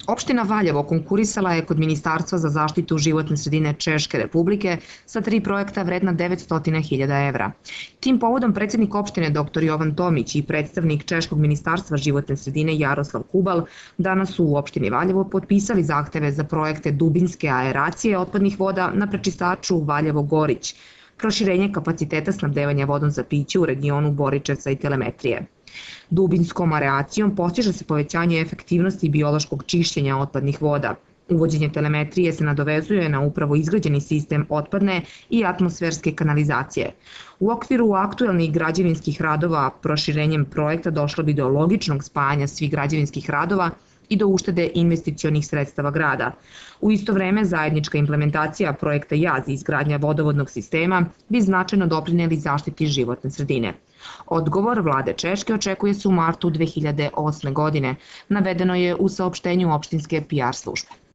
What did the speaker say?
Opština Valjevo konkurisala je kod Ministarstva za zaštitu životne sredine Češke Republike sa 3 projekta vredna 900.000 evra. Tim povodom predsjednik opštine dr. Jovan Tomić i predstavnik Češkog ministarstva životne sredine Jaroslav Kubal danas su u opštini Valjevo potpisali zahteve za projekte dubinske aeracije otpadnih voda na prečistaču Valjevo-Gorić, proširenje kapaciteta snabdevanja vodom za piće u regionu Boričevca i Telemetrije. Dubinskom aeracijom postiže se povećanje efektivnosti biološkog čišćenja otpadnih voda. Uvođenje telemetrije se nadovezuje na upravo izgrađeni sistem otpadne i atmosferske kanalizacije. U okviru aktuelnih građevinskih radova proširenjem projekta došlo bi do logičnog spajanja svih građevinskih radova i do uštede investicionih sredstava grada. U isto vreme zajednička implementacija projekta JAZ i izgradnja vodovodnog sistema bi značajno doprineli zaštiti životne sredine. Odgovor vlade Češke očekuje se u martu 2008. godine, navedeno je u saopštenju opštinske PR službe.